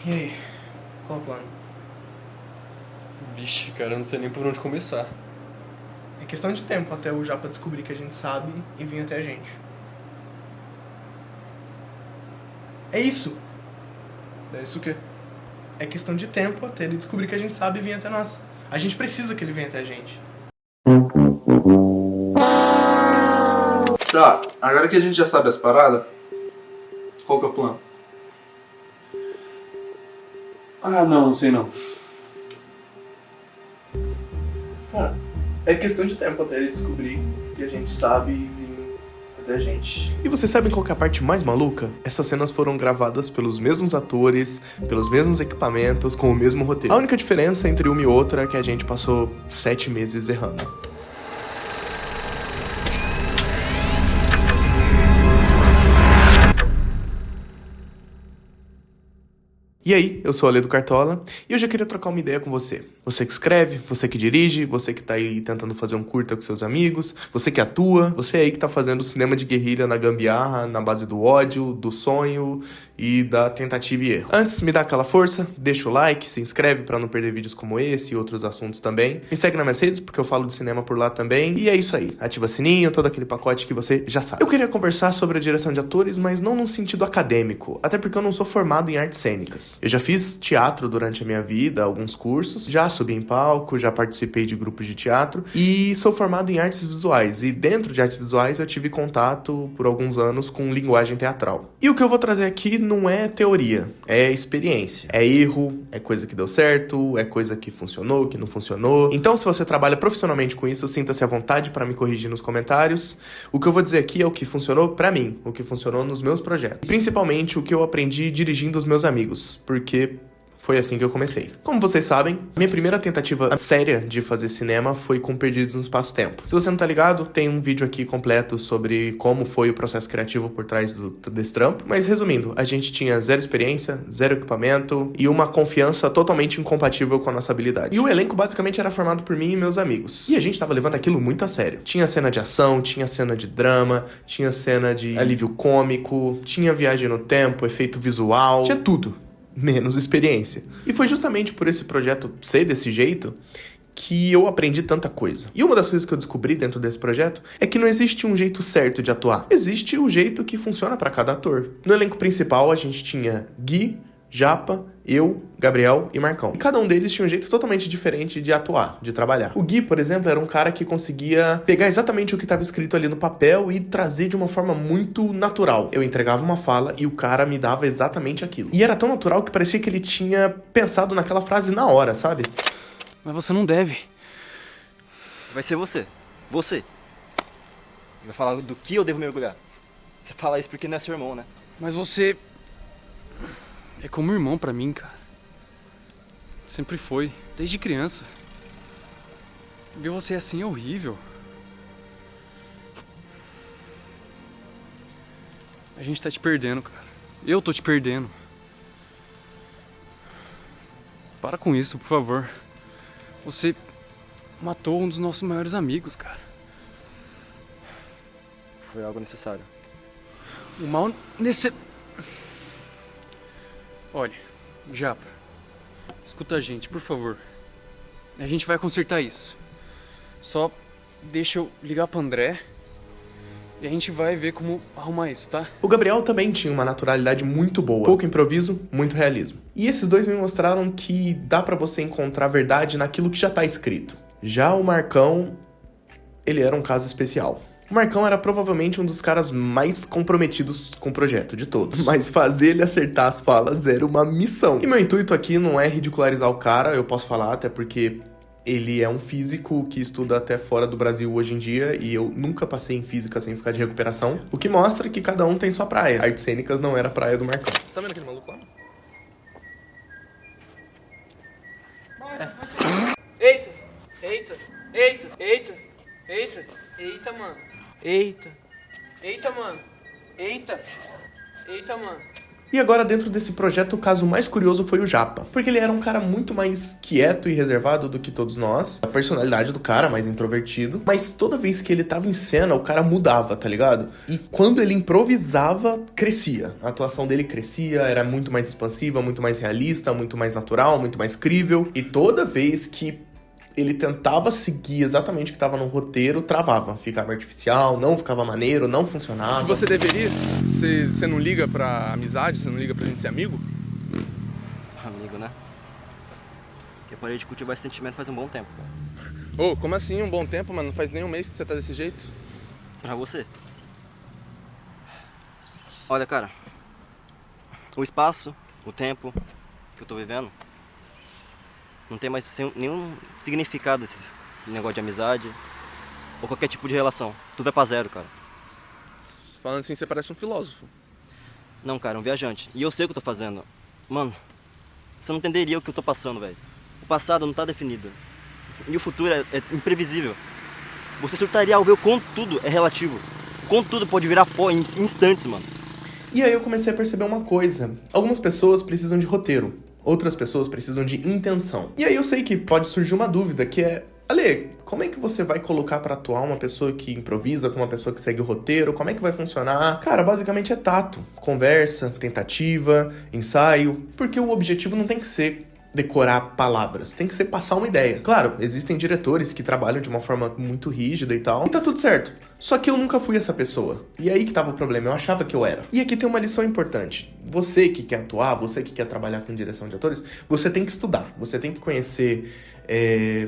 E aí? Qual o plano? Vixe, cara, eu não sei nem por onde começar. É questão de tempo até o Japa descobrir que a gente sabe e vir até a gente. É isso! É isso o quê? É questão de tempo até ele descobrir que a gente sabe e vir até nós. A gente precisa que ele venha até a gente. Tá, agora que a gente já sabe as paradas, qual que é o plano? Ah, não sei não. Cara, é questão de tempo até ele descobrir que a gente sabe e vir até a gente. E vocês sabem qual que é a parte mais maluca? Essas cenas foram gravadas pelos mesmos atores, pelos mesmos equipamentos, com o mesmo roteiro. A única diferença entre uma e outra é que a gente passou 7 meses errando. E aí, eu sou o Ale do Cartola e hoje eu queria trocar uma ideia com você. Você que escreve, você que dirige, você que tá aí tentando fazer um curta com seus amigos, você que atua, você aí que tá fazendo cinema de guerrilha na gambiarra, na base do ódio, do sonho e da tentativa e erro. Antes, me dá aquela força, deixa o like, se inscreve pra não perder vídeos como esse e outros assuntos também. Me segue nas minhas redes, porque eu falo de cinema por lá também. E é isso aí, ativa sininho, todo aquele pacote que você já sabe. Eu queria conversar sobre a direção de atores, mas não num sentido acadêmico, até porque eu não sou formado em artes cênicas. Eu já fiz teatro durante a minha vida, alguns cursos, já subi em palco, já participei de grupos de teatro e sou formado em artes visuais. E dentro de artes visuais eu tive contato por alguns anos com linguagem teatral. E o que eu vou trazer aqui não é teoria, é experiência. É erro, é coisa que deu certo, é coisa que funcionou, que não funcionou. Então, se você trabalha profissionalmente com isso, sinta-se à vontade para me corrigir nos comentários. O que eu vou dizer aqui é o que funcionou para mim, o que funcionou nos meus projetos. E principalmente o que eu aprendi dirigindo os meus amigos, porque foi assim que eu comecei. Como vocês sabem, minha primeira tentativa séria de fazer cinema foi com Perdidos no Espaço-Tempo. Se você não tá ligado, tem um vídeo aqui completo sobre como foi o processo criativo por trás desse trampo. Mas resumindo, a gente tinha zero experiência, zero equipamento e uma confiança totalmente incompatível com a nossa habilidade. E o elenco basicamente era formado por mim e meus amigos. E a gente tava levando aquilo muito a sério. Tinha cena de ação, tinha cena de drama, tinha cena de alívio cômico, tinha viagem no tempo, efeito visual, tinha tudo. Menos experiência. E foi justamente por esse projeto ser desse jeito que eu aprendi tanta coisa. E uma das coisas que eu descobri dentro desse projeto é que não existe um jeito certo de atuar. Existe o jeito que funciona para cada ator. No elenco principal a gente tinha Gui, Japa, eu, Gabriel e Marcão. E cada um deles tinha um jeito totalmente diferente de atuar, de trabalhar. O Gui, por exemplo, era um cara que conseguia pegar exatamente o que estava escrito ali no papel e trazer de uma forma muito natural. Eu entregava uma fala e o cara me dava exatamente aquilo. E era tão natural que parecia que ele tinha pensado naquela frase na hora, sabe? Mas você não deve. Vai ser você. Você. Vai falar do que eu devo mergulhar. Você fala isso porque não é seu irmão, né? Mas você... é como irmão pra mim, cara. Sempre foi, desde criança. Ver você assim é horrível. A gente tá te perdendo, cara. Eu tô te perdendo. Para com isso, por favor. Você matou um dos nossos maiores amigos, cara. Foi algo necessário. O mal nesse... Olha, Japa, escuta a gente, por favor. A gente vai consertar isso. Só deixa eu ligar pro André e a gente vai ver como arrumar isso, tá? O Gabriel também tinha uma naturalidade muito boa. Pouco improviso, muito realismo. E esses dois me mostraram que dá pra você encontrar verdade naquilo que já tá escrito. Já o Marcão, ele era um caso especial. O Marcão era provavelmente um dos caras mais comprometidos com o projeto de todos. Mas fazer ele acertar as falas era uma missão. E meu intuito aqui não é ridicularizar o cara, eu posso falar, até porque ele é um físico que estuda até fora do Brasil hoje em dia e eu nunca passei em física sem ficar de recuperação. O que mostra que cada um tem sua praia. Artes cênicas não era a praia do Marcão. Você tá vendo aquele maluco lá? Eita, eita, eita, eita, eita, eita, mano. Eita, eita, mano. Eita, eita, mano. E agora, dentro desse projeto, o caso mais curioso foi o Japa. Porque ele era um cara muito mais quieto e reservado do que todos nós. A personalidade do cara, mais introvertido. Mas toda vez que ele tava em cena, o cara mudava, tá ligado? E quando ele improvisava, crescia. A atuação dele crescia, era muito mais expansiva, muito mais realista, muito mais natural, muito mais crível. E toda vez que ele tentava seguir exatamente o que estava no roteiro, travava. Ficava artificial, não ficava maneiro, não funcionava. Você deveria? Você não liga pra amizade? Você não liga pra gente ser amigo? Amigo, né? Eu parei de cultivar esse sentimento faz um bom tempo, cara. Ô, como assim um bom tempo, mano? Não faz nem um mês que você tá desse jeito. Pra você. Olha, cara. O espaço, o tempo que eu tô vivendo não tem mais nenhum significado esse negócio de amizade ou qualquer tipo de relação. Tudo vai pra zero, cara. Falando assim, você parece um filósofo. Não, cara, um viajante. E eu sei o que eu tô fazendo. Mano, você não entenderia o que eu tô passando, velho. O passado não tá definido. E o futuro é imprevisível. Você surtaria ao ver o quanto tudo é relativo. Quanto tudo pode virar pó em instantes, mano. E aí eu comecei a perceber uma coisa. Algumas pessoas precisam de roteiro. Outras pessoas precisam de intenção. E aí eu sei que pode surgir uma dúvida, que é... Ale, como é que você vai colocar pra atuar uma pessoa que improvisa com uma pessoa que segue o roteiro? Como é que vai funcionar? Cara, basicamente é tato. Conversa, tentativa, ensaio. Porque o objetivo não tem que ser decorar palavras, tem que ser passar uma ideia. Claro, existem diretores que trabalham de uma forma muito rígida e tal, e tá tudo certo. Só que eu nunca fui essa pessoa. E aí que tava o problema, eu achava que eu era. E aqui tem uma lição importante. Você que quer atuar, você que quer trabalhar com direção de atores, você tem que estudar, você tem que conhecer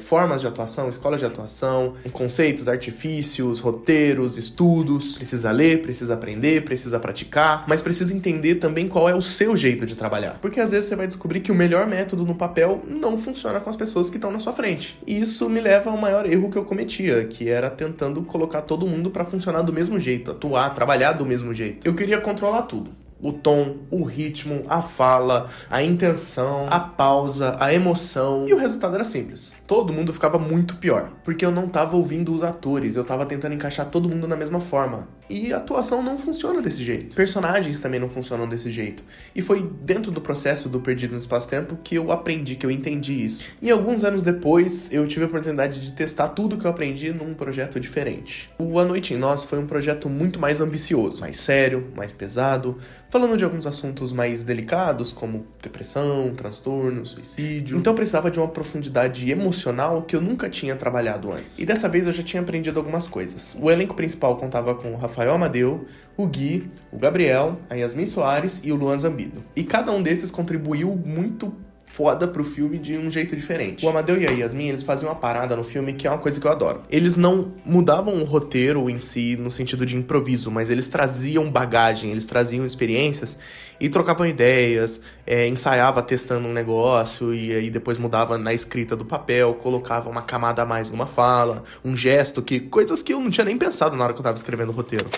formas de atuação, escolas de atuação, conceitos, artifícios, roteiros, estudos. Precisa ler, precisa aprender, precisa praticar, mas precisa entender também qual é o seu jeito de trabalhar. Porque às vezes você vai descobrir que o melhor método no papel não funciona com as pessoas que estão na sua frente. E isso me leva ao maior erro que eu cometia, que era tentando colocar todo mundo pra funcionar do mesmo jeito, atuar, trabalhar do mesmo jeito. Eu queria controlar tudo. O tom, o ritmo, a fala, a intenção, a pausa, a emoção. E o resultado era simples. Todo mundo ficava muito pior. Porque eu não tava ouvindo os atores, eu tava tentando encaixar todo mundo na mesma forma. E a atuação não funciona desse jeito. Personagens também não funcionam desse jeito. E foi dentro do processo do Perdido no Espaço-Tempo que eu aprendi, que eu entendi isso. E alguns anos depois, eu tive a oportunidade de testar tudo que eu aprendi num projeto diferente. O A Noite em Nós foi um projeto muito mais ambicioso, mais sério, mais pesado, falando de alguns assuntos mais delicados, como depressão, transtorno, suicídio. Então eu precisava de uma profundidade emocional que eu nunca tinha trabalhado antes. E dessa vez eu já tinha aprendido algumas coisas. O elenco principal contava com o Rafael Amadeu, o Gui, o Gabriel, a Yasmin Soares e o Luan Zambido. E cada um desses contribuiu muito foda pro filme de um jeito diferente. O Amadeu e a Yasmin, eles faziam uma parada no filme que é uma coisa que eu adoro. Eles não mudavam o roteiro em si no sentido de improviso, mas eles traziam bagagem, eles traziam experiências e trocavam ideias, ensaiava testando um negócio e aí depois mudava na escrita do papel, colocava uma camada a mais numa fala, um gesto, coisas que eu não tinha nem pensado na hora que eu tava escrevendo o roteiro.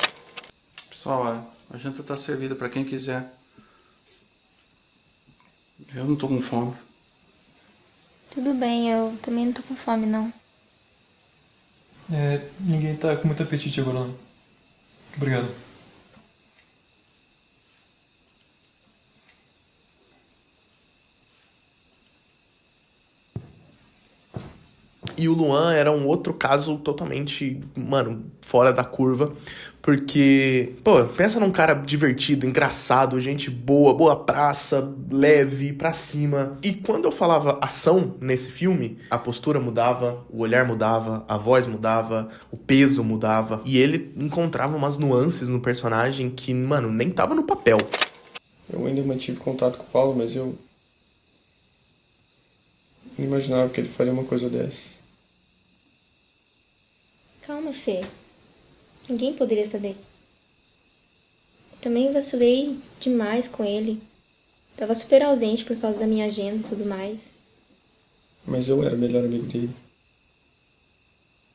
Pessoal, a janta tá servida pra quem quiser. Eu não tô com fome. Tudo bem, eu também não tô com fome, não. Ninguém tá com muito apetite agora, não. Obrigado. E o Luan era um outro caso totalmente, mano, fora da curva. Porque, pô, pensa num cara divertido, engraçado, gente boa, boa praça, leve, pra cima. E quando eu falava ação nesse filme, a postura mudava, o olhar mudava, a voz mudava, o peso mudava. E ele encontrava umas nuances no personagem que, mano, nem tava no papel. Eu ainda mantive contato com o Paulo, mas eu não imaginava que ele faria uma coisa dessa. Calma, Fê. Ninguém poderia saber. Eu também vacilei demais com ele. Tava super ausente por causa da minha agenda e tudo mais. Mas eu era o melhor amigo dele.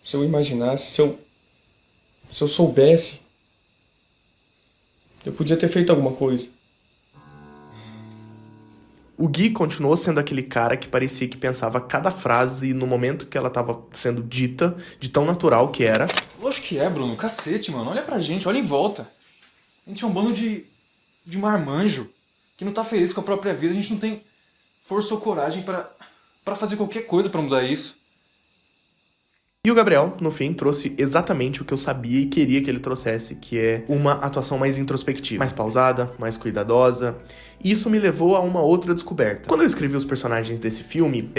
Se eu imaginasse, se eu soubesse, eu podia ter feito alguma coisa. O Gui continuou sendo aquele cara que parecia que pensava cada frase no momento que ela tava sendo dita, de tão natural que era. Lógico que é, Bruno. Cacete, mano. Olha pra gente, olha em volta. A gente é um bando de marmanjo. que não tá feliz com a própria vida, a gente não tem força ou coragem pra fazer qualquer coisa pra mudar isso. E o Gabriel, no fim, trouxe exatamente o que eu sabia e queria que ele trouxesse, que é uma atuação mais introspectiva, mais pausada, mais cuidadosa. E isso me levou a uma outra descoberta. Quando eu escrevi os personagens desse filme,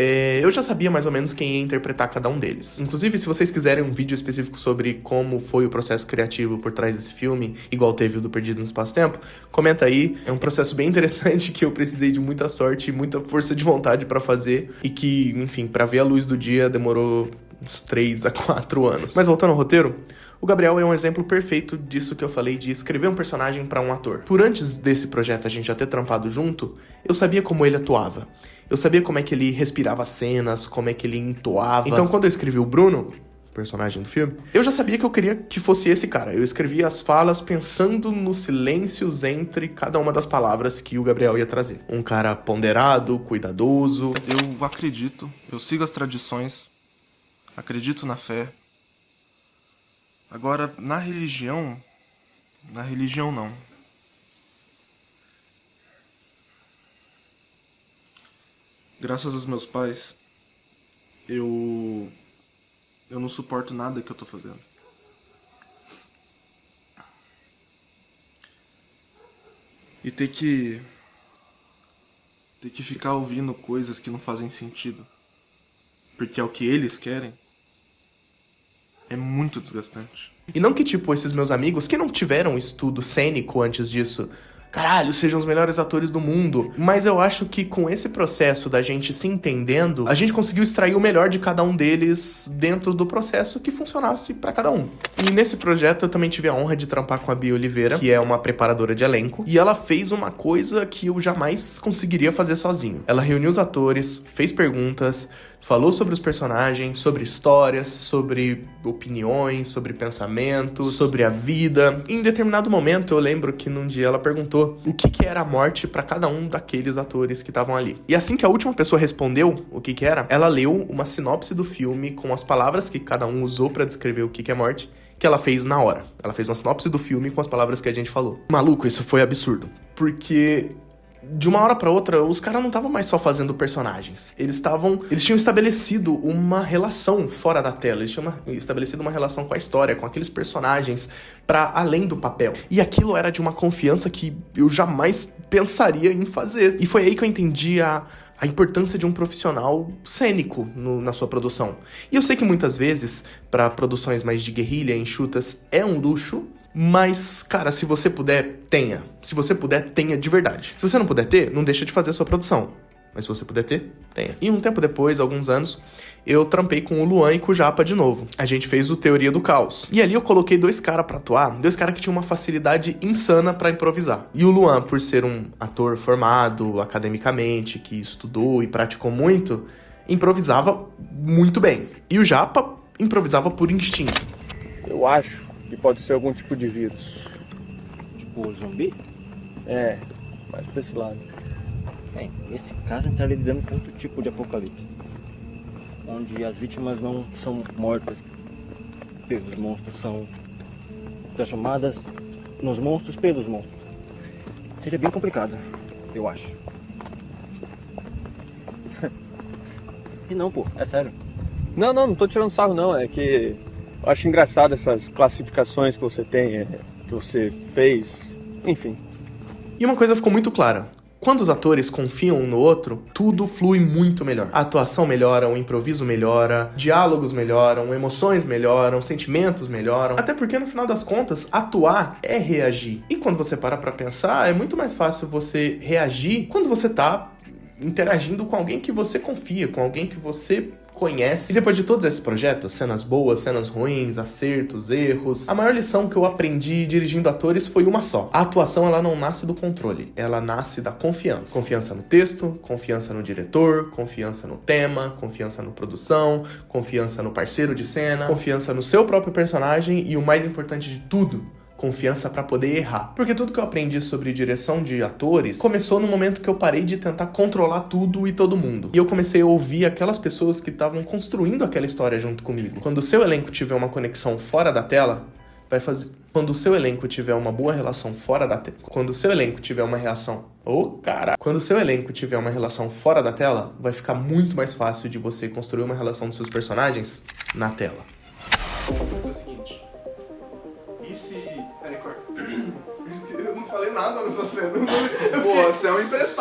eu já sabia mais ou menos quem ia interpretar cada um deles. Inclusive, se vocês quiserem um vídeo específico sobre como foi o processo criativo por trás desse filme, igual teve o do Perdido no Espaço-Tempo, comenta aí. É um processo bem interessante que eu precisei de muita sorte e muita força de vontade pra fazer e que, enfim, pra ver a luz do dia demorou uns 3 a 4 anos. Mas voltando ao roteiro, o Gabriel é um exemplo perfeito disso que eu falei de escrever um personagem pra um ator. Por antes desse projeto a gente já ter trampado junto, eu sabia como ele atuava. Eu sabia como é que ele respirava cenas, como é que ele entoava. Então quando eu escrevi o Bruno, personagem do filme, eu já sabia que eu queria que fosse esse cara. Eu escrevia as falas pensando nos silêncios entre cada uma das palavras que o Gabriel ia trazer. Um cara ponderado, cuidadoso. Eu acredito, eu sigo as tradições, acredito na fé. Agora, na religião não. Graças aos meus pais, eu não suporto nada que eu tô fazendo. E ter que ficar ouvindo coisas que não fazem sentido, porque é o que eles querem, é muito desgastante. E não que, tipo, esses meus amigos que não tiveram estudo cênico antes disso, caralho, sejam os melhores atores do mundo. Mas eu acho que com esse processo da gente se entendendo, a gente conseguiu extrair o melhor de cada um deles dentro do processo que funcionasse pra cada um. E nesse projeto eu também tive a honra de trampar com a Bia Oliveira, que é uma preparadora de elenco, e ela fez uma coisa que eu jamais conseguiria fazer sozinho. Ela reuniu os atores, fez perguntas, falou sobre os personagens, sobre histórias, sobre opiniões, sobre pensamentos, sobre a vida. E em determinado momento eu lembro que num dia ela perguntou o que era a morte pra cada um daqueles atores que estavam ali. E assim que a última pessoa respondeu o que era, ela leu uma sinopse do filme com as palavras que cada um usou pra descrever o que é morte, que ela fez na hora. Ela fez uma sinopse do filme com as palavras que a gente falou. Maluco, isso foi absurdo. Porque de uma hora pra outra, os caras não estavam mais só fazendo personagens. Eles tinham estabelecido uma relação fora da tela. Eles tinham estabelecido uma relação com a história, com aqueles personagens, pra além do papel. E aquilo era de uma confiança que eu jamais pensaria em fazer. E foi aí que eu entendi a importância de um profissional cênico na sua produção. E eu sei que muitas vezes, pra produções mais de guerrilha, enxutas, é um luxo. Mas, cara, se você puder, tenha. Se você puder, tenha de verdade. Se você não puder ter, não deixa de fazer a sua produção. Mas se você puder ter, tenha. E um tempo depois, alguns anos, eu trampei com o Luan e com o Japa de novo. A gente fez o Teoria do Caos. E ali eu coloquei 2 caras pra atuar, 2 caras que tinham uma facilidade insana pra improvisar. E o Luan, por ser um ator formado academicamente, que estudou e praticou muito, improvisava muito bem. E o Japa improvisava por instinto. Eu acho que pode ser algum tipo de vírus. Tipo, zumbi? É, mais pra esse lado. Bem, nesse caso a gente tá lidando com outro tipo de apocalipse, onde as vítimas não são mortas pelos monstros, são transformadas nos monstros pelos monstros. Seria bem complicado, eu acho. E não, pô, é sério. Não tô tirando sarro não, é que eu acho engraçado essas classificações que você tem, que você fez, enfim. E uma coisa ficou muito clara. Quando os atores confiam um no outro, tudo flui muito melhor. A atuação melhora, o improviso melhora, diálogos melhoram, emoções melhoram, sentimentos melhoram. Até porque, no final das contas, atuar é reagir. E quando você para pra pensar, é muito mais fácil você reagir quando você tá interagindo com alguém que você confia, com alguém que você conhece. E depois de todos esses projetos, cenas boas, cenas ruins, acertos, erros, a maior lição que eu aprendi dirigindo atores foi uma só. A atuação, ela não nasce do controle, ela nasce da confiança. Confiança no texto, confiança no diretor, confiança no tema, confiança na produção, confiança no parceiro de cena, confiança no seu próprio personagem e o mais importante de tudo, confiança pra poder errar. Porque tudo que eu aprendi sobre direção de atores começou no momento que eu parei de tentar controlar tudo e todo mundo. E eu comecei a ouvir aquelas pessoas que estavam construindo aquela história junto comigo. Quando o seu elenco tiver uma conexão fora da tela, vai fazer... Quando o seu elenco tiver uma boa relação fora da tela... Quando o seu elenco tiver uma relação... Quando o seu elenco tiver uma relação fora da tela, vai ficar muito mais fácil de você construir uma relação dos seus personagens na tela. Vamos fazer o seguinte... E se... Peraí, corta. Eu não falei nada nessa cena. Pô, você é um emprestado.